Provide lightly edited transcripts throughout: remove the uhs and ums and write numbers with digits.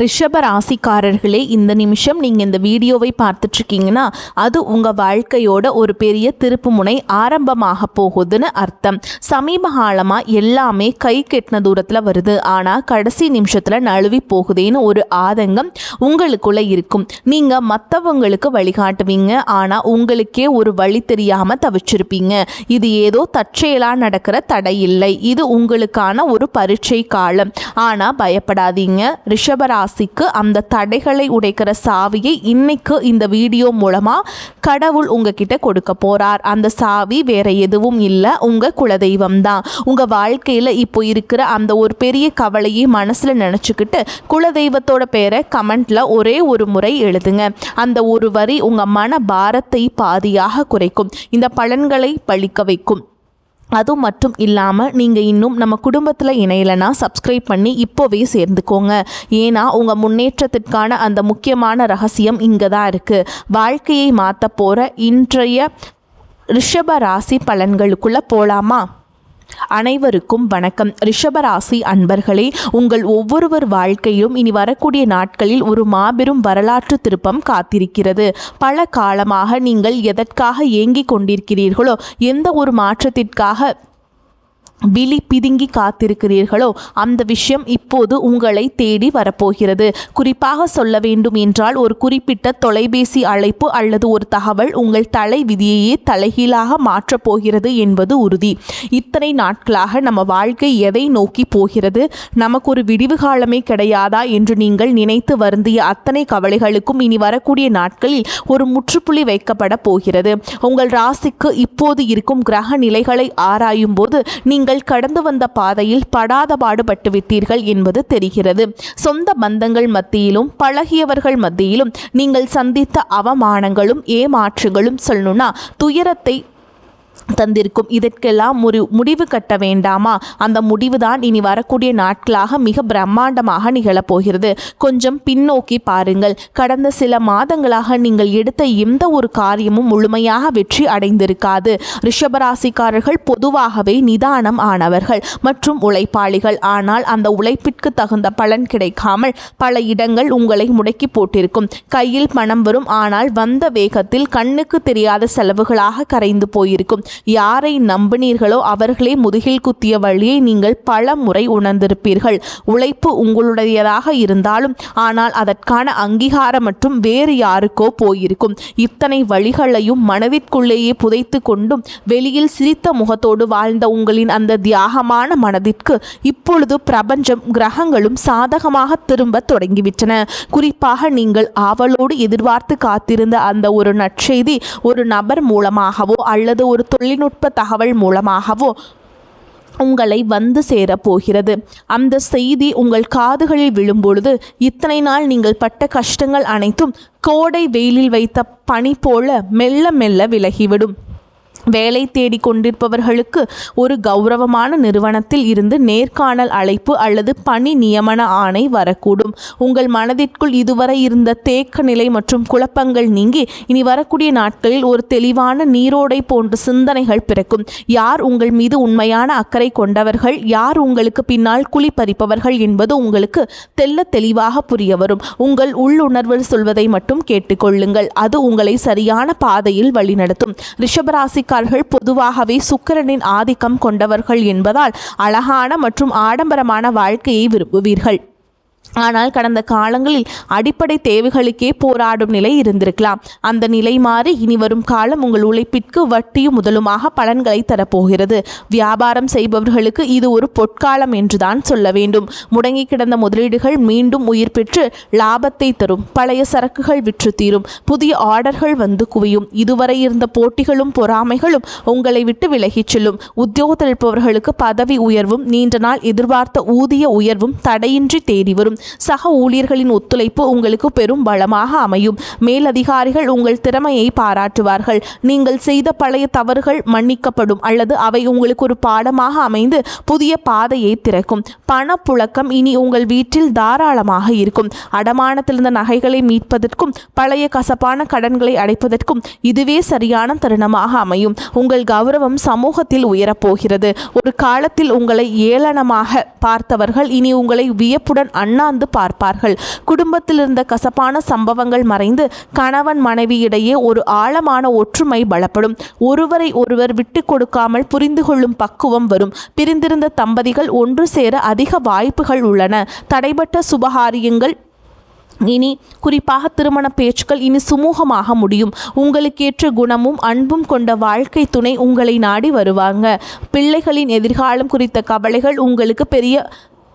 ரிஷப ராசிக்காரர்களே, இந்த நிமிஷம் நீங்கள் இந்த வீடியோவை பார்த்துட்ருக்கீங்கன்னா அது உங்கள் வாழ்க்கையோட ஒரு பெரிய திருப்பு முனை ஆரம்பமாக போகுதுன்னு அர்த்தம். சமீப காலமாக எல்லாமே கை கெட்டின தூரத்தில் வருது, ஆனால் கடைசி நிமிஷத்தில் நழுவி போகுதேன்னு ஒரு ஆதங்கம் உங்களுக்குள்ளே இருக்கும். நீங்கள் மற்றவங்களுக்கு வழிகாட்டுவீங்க, ஆனால் உங்களுக்கே ஒரு வழி தெரியாமல் தவிச்சிருப்பீங்க. இது ஏதோ தற்செயலாக நடக்கிற தடை இல்லை, இது உங்களுக்கான ஒரு பரீட்சை காலம். ஆனால் பயப்படாதீங்க, ரிஷப ராசிக்கு அந்த தடைகளை உடைக்கிற சாவியை இன்னைக்கு இந்த வீடியோ மூலமா கடவுள் உங்ககிட்ட கொடுக்க போறார். அந்த சாவி வேற எதுவும் இல்லை, உங்க குலதெய்வம் தான். உங்க வாழ்க்கையில இப்போ இருக்கிற அந்த ஒரு பெரிய கவலையை மனசுல நினைச்சுக்கிட்டு குலதெய்வத்தோட பேரை கமெண்ட்ல ஒரே ஒரு முறை எழுதுங்க. அந்த ஒரு வரி உங்க மன பாரத்தை பாதியாக குறைக்கும், இந்த பலன்களை பழிக்க வைக்கும். அது மட்டும் இல்லாமல் நீங்கள் இன்னும் நம்ம குடும்பத்தில் இணையலைன்னா சப்ஸ்கிரைப் பண்ணி இப்போவே சேர்ந்துக்கோங்க. ஏன்னா உங்கள் முன்னேற்றத்திற்கான அந்த முக்கியமான ரகசியம் இங்கே தான் இருக்குது. வாழ்க்கையை மாற்ற போகிற இன்றைய ரிஷப ராசி பலன்களுக்குள்ளே போகலாமா? அனைவருக்கும் வணக்கம். ரிஷபராசி அன்பர்களே, உங்கள் ஒவ்வொருவர் வாழ்க்கையிலும் இனி வரக்கூடிய நாட்களில் ஒரு மாபெரும் வரலாற்று திருப்பம் காத்திருக்கிறது. பல காலமாக நீங்கள் எதற்காக ஏங்கிக் கொண்டிருக்கிறீர்களோ, எந்த ஒரு மாற்றத்திற்காக விழி பிதுங்கி காத்திருக்கிறீர்களோ, அந்த விஷயம் இப்போது உங்களை தேடி வரப்போகிறது. குறிப்பாக சொல்ல வேண்டும் என்றால், ஒரு குறிப்பிட்ட தொலைபேசி அழைப்பு அல்லது ஒரு தகவல் உங்கள் தலை விதியையே தலைகீழாக மாற்றப் போகிறது என்பது உறுதி. இத்தனை நாட்களாக நம்ம வாழ்க்கை எதை நோக்கி போகிறது, நமக்கு ஒரு விடிவு காலமே கிடையாதா என்று நீங்கள் நினைத்து வருந்திய அத்தனை கவலைகளுக்கும் இனி வரக்கூடிய நாட்களில் ஒரு முற்றுப்புள்ளி வைக்கப்பட போகிறது. உங்கள் ராசிக்கு இப்போது இருக்கும் கிரக நிலைகளை ஆராயும் போது நீங்கள் கடந்து வந்த பாதையில் படாத பாடுபட்டு விட்டீர்கள் என்பது தெரிகிறது. சொந்த பந்தங்கள் மத்தியிலும் பழகியவர்கள் மத்தியிலும் நீங்கள் சந்தித்த அவமானங்களும் ஏமாற்றுகளும் சொல்லணும்னா துயரத்தை தந்திருக்கும். இதற்கெல்லாம் முடிவு கட்ட வேண்டாமா? அந்த முடிவு தான் இனி வரக்கூடிய நாட்களாக மிக பிரம்மாண்டமாக நிகழப்போகிறது. கொஞ்சம் பின்னோக்கி பாருங்கள். கடந்த சில மாதங்களாக நீங்கள் எடுத்த எந்த ஒரு காரியமும் முழுமையாக வெற்றி அடைந்திருக்காது. ரிஷபராசிக்காரர்கள் பொதுவாகவே நிதானம் ஆனவர்கள் மற்றும் உழைப்பாளிகள். ஆனால் அந்த உழைப்பிற்கு தகுந்த பலன் கிடைக்காமல் பல இடங்கள் உங்களை முடக்கி போட்டிருக்கும். கையில் பணம் வரும், ஆனால் வந்த வேகத்தில் கண்ணுக்கு தெரியாத செலவுகளாக கரைந்து போயிருக்கும். யாரை நம்பினீர்களோ அவர்களே முதுகில் குத்திய வழியை நீங்கள் பல முறை உணர்ந்திருப்பீர்கள். உழைப்பு உங்களுடையதாக இருந்தாலும் ஆனால் அதற்கான அங்கீகாரம் மற்றும் வேறு யாருக்கோ போயிருக்கும். இத்தனை வழிகளையும் மனதிற்குள்ளேயே புதைத்து கொண்டும் வெளியில் சிரித்த முகத்தோடு வாழ்ந்த உங்களின் அந்த தியாகமான மனதிற்கு இப்பொழுது பிரபஞ்சம் கிரகங்களும் சாதகமாக திரும்ப தொடங்கிவிட்டன. குறிப்பாக நீங்கள் ஆவலோடு எதிர்பார்த்து காத்திருந்த அந்த ஒரு நற்செய்தி ஒரு நபர் மூலமாகவோ அல்லது ஒரு தொழில்நுட்ப தகவல் மூலமாகவோ உங்களை வந்து சேரப்போகிறது. அந்த செய்தி உங்கள் காதுகளில் விழும்பொழுது இத்தனை நாள் நீங்கள் பட்ட கஷ்டங்கள் அனைத்தும் கோடை வெயிலில் வைத்த பனி போல மெல்ல மெல்ல விலகிவிடும். வேலை தேடி கொண்டிருப்பவர்களுக்கு ஒரு கௌரவமான நிறுவனத்தில் இருந்து நேர்காணல் அழைப்பு அல்லது பணி நியமன ஆணை வரக்கூடும். உங்கள் மனதிற்குள் இதுவரை இருந்த தேக்க நிலை மற்றும் குழப்பங்கள் நீங்கி இனி வரக்கூடிய நாட்களில் ஒரு தெளிவான நீரோடை போன்ற சிந்தனைகள் பிறக்கும். யார் உங்கள் மீது உண்மையான அக்கறை கொண்டவர்கள், யார் உங்களுக்கு பின்னால் குழி பறிப்பவர்கள் என்பது உங்களுக்கு தெல்ல தெளிவாக புரிய வரும். உங்கள் உள்ளுணர்வில் சொல்வதை மட்டும் கேட்டுக்கொள்ளுங்கள், அது உங்களை சரியான பாதையில் வழிநடத்தும். ரிஷபராசிக்காரர்கள் பொதுவாகவே சுக்கிரனின் ஆதிக்கம் கொண்டவர்கள் என்பதால் அழகான மற்றும் ஆடம்பரமான வாழ்க்கையை விரும்புவீர்கள். ஆனால் கடந்த காலங்களில் அடிப்படை தேவைகளுக்கே போராடும் நிலை இருந்திருக்கலாம். அந்த நிலை மாறி இனி வரும் காலம் உங்கள் உழைப்பிற்கு வட்டியும் முதலுமாக பலன்களை தரப்போகிறது. வியாபாரம் செய்பவர்களுக்கு இது ஒரு பொற்காலம் என்றுதான் சொல்ல வேண்டும். முடங்கி கிடந்த முதலீடுகள் மீண்டும் உயிர் பெற்று லாபத்தை தரும். பழைய சரக்குகள் விற்று தீரும். புதிய ஆர்டர்கள் வந்து குவியும். இதுவரை இருந்த போட்டிகளும் பொறாமைகளும் உங்களை விட்டு விலகிச் செல்லும். உத்தியோகத்தில் இருப்பவர்களுக்கு பதவி உயர்வும் நீண்ட நாள் எதிர்பார்த்த ஊதிய உயர்வும் தடையின்றி தேடி வரும். சக ஊழியர்களின் ஒத்துழைப்பு உங்களுக்கு பெரும் பலமாக அமையும். மேலதிகாரிகள் உங்கள் திறமையை பாராட்டுவார்கள். நீங்கள் செய்த பழைய தவறுகள் மன்னிக்கப்படும் அல்லது அவை உங்களுக்கு ஒரு பாடமாக அமைந்து புதிய பாதையை திறக்கும். பணப்புழக்கம் இனி உங்கள் வீட்டில் தாராளமாக இருக்கும். அடமானத்திலிருந்த நகைகளை மீட்பதற்கும் பழைய கசப்பான கடன்களை அடைப்பதற்கும் இதுவே சரியான தருணமாக அமையும். உங்கள் கௌரவம் சமூகத்தில் உயரப்போகிறது. ஒரு காலத்தில் உங்களை ஏளனமாக பார்த்தவர்கள் இனி உங்களை வியப்புடன் அண்ணாந்து வந்து பார்ப்பார்கள். குடும்பத்தில் இருந்த கசப்பான சம்பவங்கள் மறைந்து கணவன் மனைவியிடையே ஒரு ஆழமான ஒற்றுமை பலப்படும். ஒருவரை ஒருவர் விட்டு கொடுக்காமல் புரிந்து கொள்ளும் பக்குவம் வரும். பிரிந்திருந்த தம்பதிகள் ஒன்று சேர அதிக வாய்ப்புகள் உள்ளன. தடைபட்ட சுபகாரியங்கள் இனி, குறிப்பாக திருமண பேச்சுக்கள் இனி சுமூகமாக முடியும். உங்களுக்கேற்ற குணமும் அன்பும் கொண்ட வாழ்க்கை துணை உங்களை நாடி வருவாங்க. பிள்ளைகளின் எதிர்காலம் குறித்த கவலைகள் உங்களுக்கு பெரிய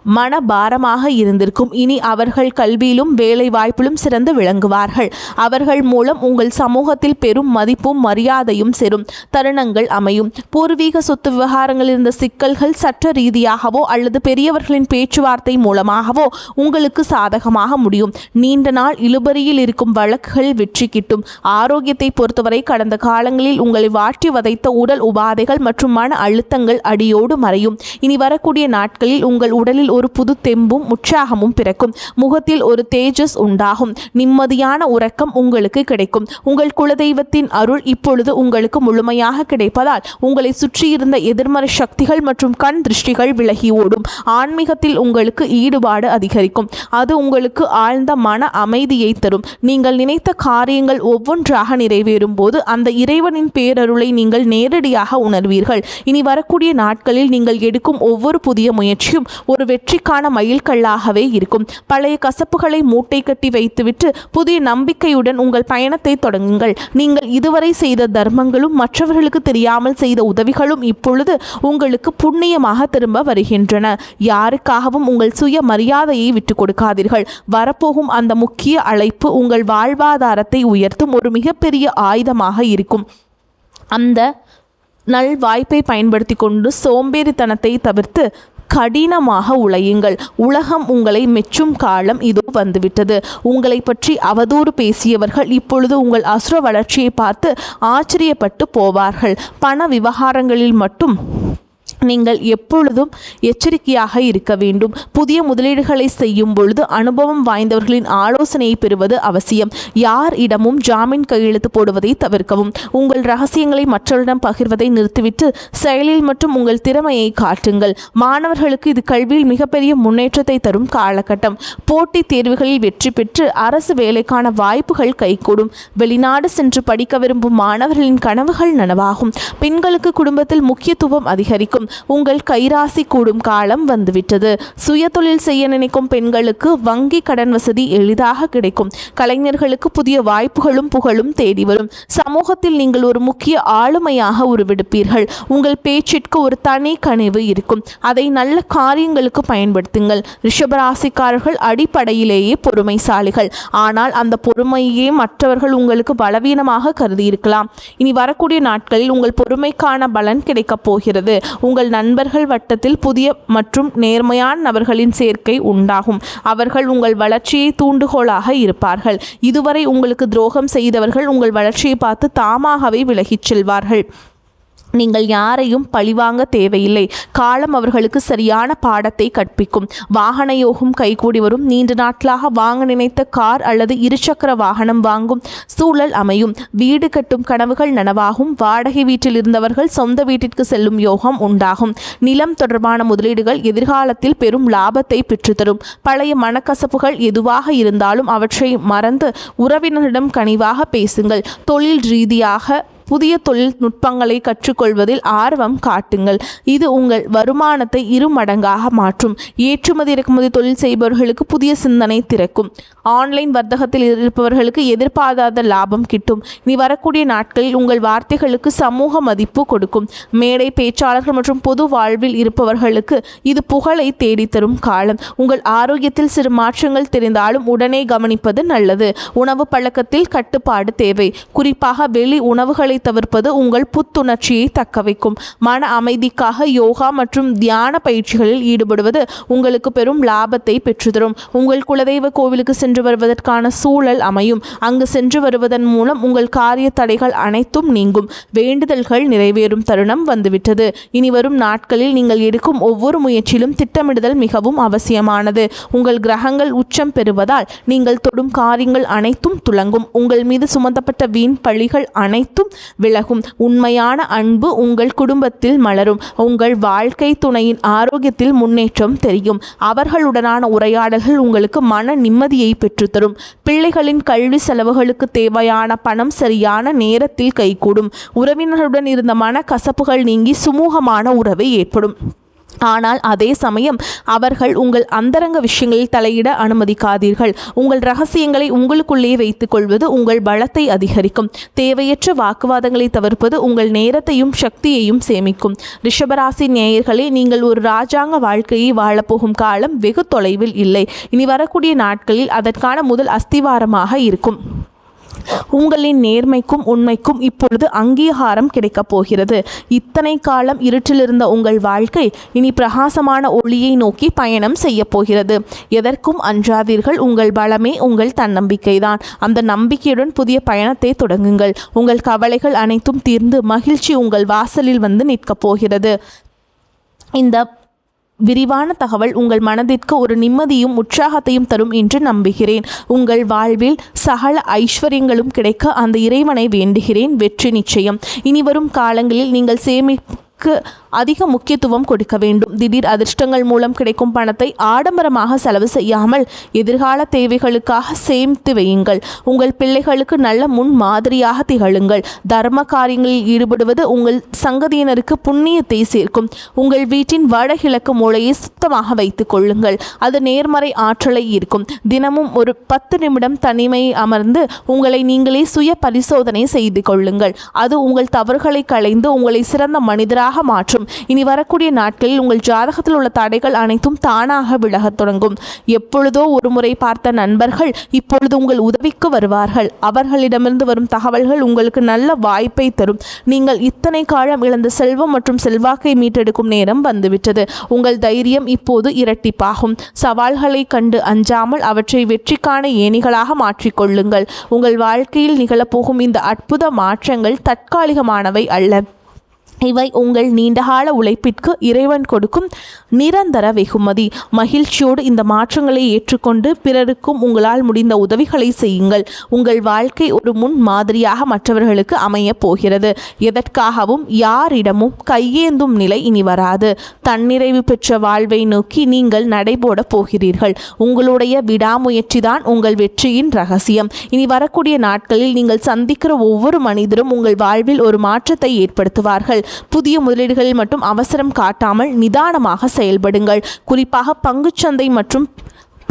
மனபாரமாக இருந்திருக்கும். இனி அவர்கள் கல்வியிலும் வேலை வாய்ப்பிலும் சிறந்து விளங்குவார்கள். அவர்கள் மூலம் உங்கள் சமூகத்தில் பெரும் மதிப்பும் மரியாதையும் சேரும் தருணங்கள் அமையும். பூர்வீக சொத்து விவகாரங்களில் இருந்த சிக்கல்கள் சட்ட ரீதியாகவோ அல்லது பெரியவர்களின் பேச்சுவார்த்தை மூலமாகவோ உங்களுக்கு சாதகமாக முடியும். நீண்ட நாள் இழுபறியில் இருக்கும் வழக்குகள் வெற்றி கிட்டும். ஆரோக்கியத்தை பொறுத்தவரை கடந்த காலங்களில் உங்களை வாட்டி வதைத்த உடல் உபாதைகள் மற்றும் மன அழுத்தங்கள் அடியோடு மறையும். இனி வரக்கூடிய நாட்களில் உங்கள் உடலில் ஒரு புது தெம்பும் உற்சாகமும் பிறக்கும். முகத்தில் ஒரு தேஜஸ் உண்டாகும். நிம்மதியான உறக்கம் உங்களுக்கு கிடைக்கும். உங்கள் குலதெய்வத்தின் அருள் இப்பொழுது உங்களுக்கு முழுமையாக கிடைப்பதால் உங்களை சுற்றியிருந்த எதிர்மறை சக்திகள் மற்றும் கண் திருஷ்டிகள் விலகி ஓடும். ஆன்மீகத்தில் உங்களுக்கு ஈடுபாடு அதிகரிக்கும். அது உங்களுக்கு ஆழ்ந்த மன அமைதியை தரும். நீங்கள் நினைத்த காரியங்கள் ஒவ்வொன்றாக நிறைவேறும் போது அந்த இறைவனின் பேரருளை நீங்கள் நேரடியாக உணர்வீர்கள். இனி வரக்கூடிய நாட்களில் நீங்கள் எடுக்கும் ஒவ்வொரு புதிய முயற்சியும் ஒரு வெற்றிக்கான மைல்கல்லாகவே இருக்கும். பழைய கசப்புகளை மூட்டை கட்டி வைத்துவிட்டு புதிய நம்பிக்கையுடன் உங்கள் பயணத்தை தொடங்குங்கள். நீங்கள் இதுவரை செய்த தர்மங்களும் மற்றவர்களுக்கு தெரியாமல் செய்த உதவிகளும் இப்பொழுது உங்களுக்கு புண்ணியமாக திரும்ப வருகின்றன. யாருக்காகவும் உங்கள் சுய மரியாதையை விட்டுக் கொடுக்காதீர்கள். வரப்போகும் அந்த முக்கிய அழைப்பு உங்கள் வாழ்வாதாரத்தை உயர்த்தும் ஒரு மிகப்பெரிய ஆயுதமாக இருக்கும். அந்த நல் வாய்ப்பை பயன்படுத்தி கொண்டு சோம்பேறித்தனத்தை தவிர்த்து கடினமாக உழையுங்கள். உலகம் உங்களை மெச்சும் காலம் இதோ வந்துவிட்டது. உங்களை பற்றி அவதூறு பேசியவர்கள் இப்பொழுது உங்கள் அசுர வளர்ச்சியை பார்த்து ஆச்சரியப்பட்டு போவார்கள். பண விவகாரங்களில் மட்டும் நீங்கள் எப்பொழுதும் எச்சரிக்கையாக இருக்க வேண்டும். புதிய முதலீடுகளை செய்யும் பொழுது அனுபவம் வாய்ந்தவர்களின் ஆலோசனையை பெறுவது அவசியம். யார் இடமும் ஜாமீன் கையெழுத்து போடுவதை தவிர்க்கவும். உங்கள் ரகசியங்களை மற்றவரிடம் பகிர்வதை நிறுத்திவிட்டு செயலில் மற்றும் உங்கள் திறமையை காட்டுங்கள். மாணவர்களுக்கு இது கல்வியில் மிகப்பெரிய முன்னேற்றத்தை தரும் காலகட்டம். போட்டித் தேர்வுகளில் வெற்றி பெற்று அரசு வேலைக்கான வாய்ப்புகள் கைகூடும். வெளிநாடு சென்று படிக்க விரும்பும் மாணவர்களின் கனவுகள் நனவாகும். பெண்களுக்கு குடும்பத்தில் முக்கியத்துவம் அதிகரிக்கும். உங்கள் கைராசி கூடும் காலம் வந்துவிட்டது. சுயதொழில் செய்ய நினைக்கும் பெண்களுக்கு வங்கி கடன் வசதி எளிதாக கிடைக்கும். கலைஞர்களுக்கு புதிய வாய்ப்புகளும் புகழும் தேடி வரும். சமூகத்தில் நீங்கள் ஒரு முக்கிய ஆளுமையாக உருவெடுப்பீர்கள். உங்கள் பேச்சிற்கு ஒரு தனி கனிவு இருக்கும். அதை நல்ல காரியங்களுக்கு பயன்படுத்துங்கள். ரிஷபராசிக்காரர்கள் அடிப்படையிலேயே பொறுமைசாலிகள். ஆனால் அந்த பொறுமையே மற்றவர்கள் உங்களுக்கு பலவீனமாக கருதியிருக்கலாம். இனி வரக்கூடிய நாட்களில் உங்கள் பொறுமைக்கான பலன் கிடைக்கப் போகிறது. உங்கள் நண்பர்கள் வட்டத்தில் புதிய மற்றும் நேர்மையான நபர்களின் சேர்க்கை உண்டாகும். அவர்கள் உங்கள் வளர்ச்சியை தூண்டுகோலாக இருப்பார்கள். இதுவரை உங்களுக்கு துரோகம் செய்தவர்கள் உங்கள் வளர்ச்சியை பார்த்து தாமாகவே விலகிச் செல்வார்கள். நீங்கள் யாரையும் பழிவாங்க தேவையில்லை. காலம் அவர்களுக்கு சரியான பாடத்தை கற்பிக்கும். வாகன யோகம் கைகூடி வரும். நீண்ட நாட்களாக வாங்க நினைத்த கார் அல்லது இருசக்கர வாகனம் வாங்கும் சூழல் அமையும். வீடு கட்டும் கனவுகள் நனவாகும். வாடகை வீட்டில் இருந்தவர்கள் சொந்த வீட்டிற்கு செல்லும் யோகம் உண்டாகும். நிலம் தொடர்பான முதலீடுகள் எதிர்காலத்தில் பெரும் லாபத்தை பெற்றுத்தரும். பழைய மனக்கசப்புகள் எதுவாக இருந்தாலும் அவற்றை மறந்து உறவினரிடம் கனிவாக பேசுங்கள். தொழில் ரீதியாக புதிய தொழில்நுட்பங்களை கற்றுக்கொள்வதில் ஆர்வம் காட்டுங்கள். இது உங்கள் வருமானத்தை 2 மடங்காக மாற்றும். ஏற்றுமதி இறக்குமதி தொழில் செய்பவர்களுக்கு புதிய சிந்தனை திறக்கும். ஆன்லைன் வர்த்தகத்தில் இருப்பவர்களுக்கு எதிர்பாராத லாபம் கிட்டும். இனி வரக்கூடிய நாட்களில் உங்கள் வார்த்தைகளுக்கு சமூக மதிப்பு கொடுக்கும். மேடை பேச்சாளர்கள் மற்றும் பொது வாழ்வில் இருப்பவர்களுக்கு இது புகழை தேடித்தரும் காலம். உங்கள் ஆரோக்கியத்தில் சிறு மாற்றங்கள் தெரிந்தாலும் உடனே கவனிப்பது நல்லது. உணவு பழக்கத்தில் கட்டுப்பாடு தேவை. குறிப்பாக வெளி உணவுகளை தவிர்ப்பது உங்கள் புத்துணர்ச்சியை தக்க வைக்கும். மன அமைதிக்காக யோகா மற்றும் தியான பயிற்சிகளில் ஈடுபடுவது உங்களுக்கு பெரும் லாபத்தை பெற்றுத்தரும். உங்கள் குலதெய்வ கோவிலுக்கு சென்று வருவதற்கான சூழல் அமையும். அங்கு சென்று வருவதன் மூலம் உங்கள் காரிய தடைகள் அனைத்தும் நீங்கும். வேண்டுதல்கள் நிறைவேறும் தருணம் வந்துவிட்டது. இனி வரும் நாட்களில் நீங்கள் எடுக்கும் ஒவ்வொரு முயற்சியிலும் திட்டமிடுதல் மிகவும் அவசியமானது. உங்கள் கிரகங்கள் உச்சம் பெறுவதால் நீங்கள் தொடும் காரியங்கள் அனைத்தும் துலங்கும். உங்கள் மீது சுமத்தப்பட்ட வீண் பழிகள் அனைத்தும் விலகும். உண்மையான அன்பு உங்கள் குடும்பத்தில் மலரும். உங்கள் வாழ்க்கை துணையின் ஆரோக்கியத்தில் முன்னேற்றம் தெரியும். அவர்களுடனான உரையாடல்கள் உங்களுக்கு மன நிம்மதியை பெற்றுத்தரும். பிள்ளைகளின் கல்வி செலவுகளுக்கு தேவையான பணம் சரியான நேரத்தில் கைகூடும். உறவினர்களுடன் இருந்த மன கசப்புகள் நீங்கி சுமூகமான உறவை ஏற்படும். ஆனால் அதே சமயம் அவர்கள் உங்கள் அந்தரங்க விஷயங்களில் தலையிட அனுமதிக்காதீர்கள். உங்கள் ரகசியங்களை உங்களுக்குள்ளே வைத்துக் கொள்வது உங்கள் பலத்தை அதிகரிக்கும். தேவையற்ற வாக்குவாதங்களை தவிர்ப்பது உங்கள் நேரத்தையும் சக்தியையும் சேமிக்கும். ரிஷபராசி நேயர்களே, நீங்கள் ஒரு ராஜாங்க வாழ்க்கையை வாழப்போகும் காலம் வெகு தொலைவில் இல்லை. இனி வரக்கூடிய நாட்களில் அதற்கான முதல் அஸ்திவாரமாக இருக்கும். உங்களின் நேர்மைக்கும் உண்மைக்கும் இப்பொழுது அங்கீகாரம் கிடைக்கப் போகிறது. இத்தனை காலம் இருட்டிலிருந்த உங்கள் வாழ்க்கை இனி பிரகாசமான ஒளியை நோக்கி பயணம் செய்ய போகிறது. எதற்கும் அஞ்சாதீர்கள். உங்கள் பலமே உங்கள் தன்னம்பிக்கைதான். அந்த நம்பிக்கையுடன் புதிய பயணத்தை தொடங்குங்கள். உங்கள் கவலைகள் அனைத்தும் தீர்ந்து மகிழ்ச்சி உங்கள் வாசலில் வந்து நிற்கப் போகிறது. இந்த விரிவான தகவல் உங்கள் மனதிற்கு ஒரு நிம்மதியும் உற்சாகத்தையும் தரும் என்று நம்புகிறேன். உங்கள் வாழ்வில் சகல ஐஸ்வர்யங்களும் கிடைக்க அந்த இறைவனை வேண்டுகிறேன். வெற்றி நிச்சயம். இனி வரும் காலங்களில் நீங்கள் அதிக முக்கியத்துவம் கொடுக்க வேண்டும். திடீர் அதிர்ஷ்டங்கள் மூலம் கிடைக்கும் பணத்தை ஆடம்பரமாக செலவு செய்யாமல் எதிர்கால தேவைகளுக்காக சேமித்து வையுங்கள். உங்கள் பிள்ளைகளுக்கு நல்ல முன் மாதிரியாக திகழுங்கள். தர்ம காரியங்களில் ஈடுபடுவது உங்கள் சங்கதியினருக்கு புண்ணியத்தை சேர்க்கும். உங்கள் வீட்டின் வடகிழக்கு மூலையை சுத்தமாக வைத்துக் கொள்ளுங்கள். அது நேர்மறை ஆற்றலை ஈர்க்கும். தினமும் ஒரு 10 நிமிடம் தனிமை அமர்ந்து உங்களை நீங்களே சுய பரிசோதனை செய்து கொள்ளுங்கள். அது உங்கள் தவறுகளை களைந்து உங்களை சிறந்த மனிதராக மாற்றும். இனி வரக்கூடிய நாட்களில் உங்கள் ஜாதகத்தில் உள்ள தடைகள் அனைத்தும் தானாக விலகத் தொடங்கும். எப்பொழுதோ ஒரு முறை பார்த்த நண்பர்கள் இப்பொழுது உங்கள் உதவிக்கு வருவார்கள். அவர்களிடமிருந்து வரும் தகவல்கள் உங்களுக்கு நல்ல வாய்ப்பை தரும். நீங்கள் இத்தனை காலம் இழந்த செல்வம் மற்றும் செல்வாக்கை மீட்டெடுக்கும் நேரம் வந்துவிட்டது. உங்கள் தைரியம் இப்போது இரட்டிப்பாகும். சவால்களை கண்டு அஞ்சாமல் அவற்றை வெற்றிக்கான ஏணிகளாக மாற்றிக்கொள்ளுங்கள். உங்கள் வாழ்க்கையில் நிகழப்போகும் இந்த அற்புத மாற்றங்கள் தற்காலிகமானவை அல்ல. இவை உங்கள் நீண்டகால உழைப்பிற்கு இறைவன் கொடுக்கும் நிரந்தர வெகுமதி. மகிழ்ச்சியோடு இந்த மாற்றங்களை ஏற்றுக்கொண்டு பிறருக்கும் உங்களால் முடிந்த உதவிகளை செய்யுங்கள். உங்கள் வாழ்க்கை ஒரு முன் மாதிரியாக மற்றவர்களுக்கு அமைய போகிறது. எதற்காகவும் யாரிடமும் கையேந்தும் நிலை இனி வராது. தன்னிறைவு பெற்ற வாழ்வை நோக்கி நீங்கள் நடைபோட போகிறீர்கள். உங்களுடைய விடாமுயற்சிதான் உங்கள் வெற்றியின் ரகசியம். இனி வரக்கூடிய நாட்களில் நீங்கள் சந்திக்கிற ஒவ்வொரு மனிதரும் உங்கள் வாழ்வில் ஒரு மாற்றத்தை ஏற்படுத்துவார்கள். புதிய முதலீடுகளில் மட்டும் அவசரம் காட்டாமல் நிதானமாக செயல்படுங்கள். குறிப்பாக பங்குச்சந்தை மற்றும்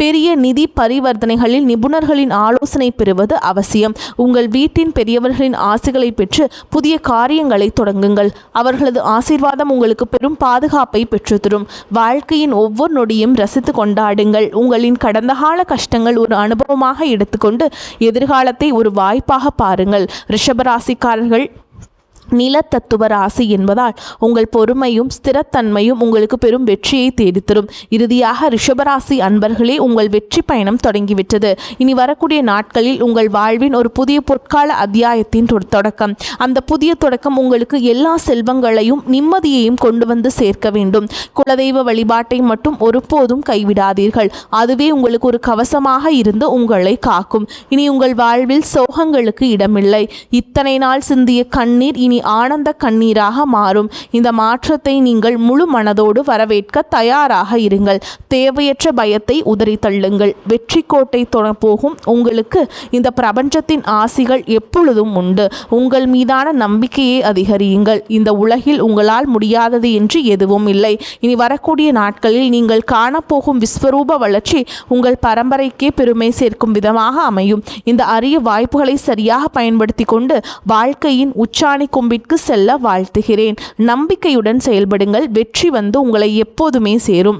பெரிய நிதி பரிவர்த்தனைகளில் நிபுணர்களின் ஆலோசனை பெறுவது அவசியம். உங்கள் வீட்டின் பெரியவர்களின் ஆசைகளை பெற்று புதிய காரியங்களை தொடங்குங்கள். அவர்களது ஆசீர்வாதம் உங்களுக்கு பெரும் பாதுகாப்பை பெற்றுத்தரும். வாழ்க்கையின் ஒவ்வொரு நொடியும் ரசித்து கொண்டாடுங்கள். உங்களின் கடந்த கால கஷ்டங்கள் ஒரு அனுபவமாக எடுத்துக்கொண்டு எதிர்காலத்தை ஒரு வாய்ப்பாக பாருங்கள். ரிஷபராசிக்காரர்கள் நிலத்தத்துவ ராசி என்பதால் உங்கள் பொறுமையும் ஸ்திரத்தன்மையும் உங்களுக்கு பெரும் வெற்றியை தேடித்தரும். இறுதியாக ரிஷபராசி அன்பர்களே, உங்கள் வெற்றி பயணம் தொடங்கிவிட்டது. இனி வரக்கூடிய நாட்களில் உங்கள் வாழ்வின் ஒரு புதிய பொற்கால அத்தியாயத்தின் தொடக்கம். அந்த புதிய தொடக்கம் உங்களுக்கு எல்லா செல்வங்களையும் நிம்மதியையும் கொண்டு வந்து சேர்க்க வேண்டும். குலதெய்வ வழிபாட்டை மட்டும் ஒருபோதும் கைவிடாதீர்கள். அதுவே உங்களுக்கு ஒரு கவசமாக இருந்து உங்களை காக்கும். இனி உங்கள் வாழ்வில் சோகங்களுக்கு இடமில்லை. இத்தனை நாள் சிந்திய கண்ணீர் இனி ஆனந்த கண்ணீராக மாறும். இந்த மாற்றத்தை நீங்கள் முழு மனதோடு வரவேற்க தயாராக இருங்கள். தேவையற்ற பயத்தை உதறி தள்ளுங்கள். வெற்றி கோட்டை போகும் உங்களுக்கு இந்த பிரபஞ்சத்தின் ஆசிகள் எப்பொழுதும் உண்டு. உங்கள் மீதான நம்பிக்கையை அதிகரியுங்கள். இந்த உலகில் உங்களால் முடியாதது என்று எதுவும் இல்லை. இனி வரக்கூடிய நாட்களில் நீங்கள் காணப்போகும் விஸ்வரூப வளர்ச்சி உங்கள் பரம்பரைக்கே பெருமை சேர்க்கும் விதமாக அமையும். இந்த அரிய வாய்ப்புகளை சரியாக பயன்படுத்தி கொண்டு வாழ்க்கையின் உச்சாணி கொம்பிற்கு செல்ல வாழ்த்துகிறேன். நம்பிக்கையுடன் செயல்படுங்கள். வெற்றி வந்து உங்களை எப்போதுமே சேரும்.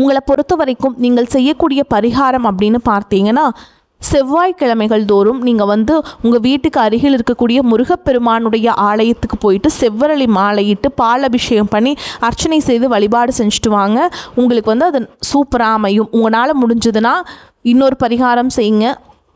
உங்களை பொறுத்த வரைக்கும் நீங்கள் செய்யக்கூடிய பரிகாரம் அப்படின்னு பார்த்தீங்கன்னா, செவ்வாய்க்கிழமைகள் தோறும் நீங்கள் உங்கள் வீட்டுக்கு அருகில் இருக்கக்கூடிய முருகப்பெருமானுடைய ஆலயத்துக்கு போயிட்டு செவ்வரளி மாலையிட்டு பால் அபிஷேகம் பண்ணி அர்ச்சனை செய்து வழிபாடு செஞ்சுட்டு வாங்க. உங்களுக்கு அது சூப்பராக அமையும். உங்களால் முடிஞ்சதுன்னா இன்னொரு பரிகாரம் செய்யுங்க.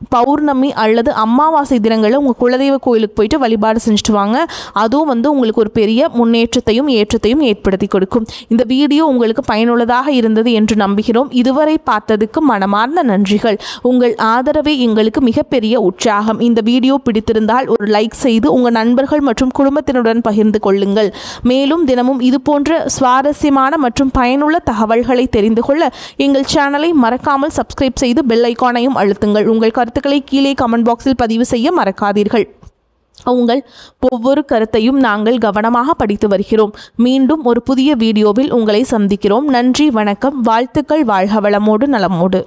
பௌர்ணமி அல்லது அமாவாசை தினங்களில் உங்கள் குலதெய்வ கோயிலுக்கு போயிட்டு வழிபாடு செஞ்சுட்டு வாங்க. அதுவும் உங்களுக்கு ஒரு பெரிய முன்னேற்றத்தையும் ஏற்றத்தையும் ஏற்படுத்தி கொடுக்கும். இந்த வீடியோ உங்களுக்கு பயனுள்ளதாக இருந்தது என்று நம்புகிறோம். இதுவரை பார்த்ததுக்கு மனமார்ந்த நன்றிகள். உங்கள் ஆதரவே எங்களுக்கு மிகப்பெரிய உற்சாகம். இந்த வீடியோ பிடித்திருந்தால் ஒரு லைக் செய்து உங்கள் நண்பர்கள் மற்றும் குடும்பத்தினருடன் பகிர்ந்து கொள்ளுங்கள். மேலும் தினமும் இது போன்ற சுவாரஸ்யமான மற்றும் பயனுள்ள தகவல்களை தெரிந்து கொள்ள எங்கள் சேனலை மறக்காமல் சப்ஸ்கிரைப் செய்து பெல் ஐகானையும் அழுத்துங்கள். உங்கள் கருத்துக்களை கீழே கமெண்ட் பாக்ஸில் பதிவு செய்ய மறக்காதீர்கள். உங்கள் ஒவ்வொரு கருத்தையும் நாங்கள் கவனமாக படித்து வருகிறோம். மீண்டும் ஒரு புதிய வீடியோவில் உங்களை சந்திக்கிறோம். நன்றி, வணக்கம், வாழ்த்துக்கள். வாழ்க வளமோடு நலமோடு.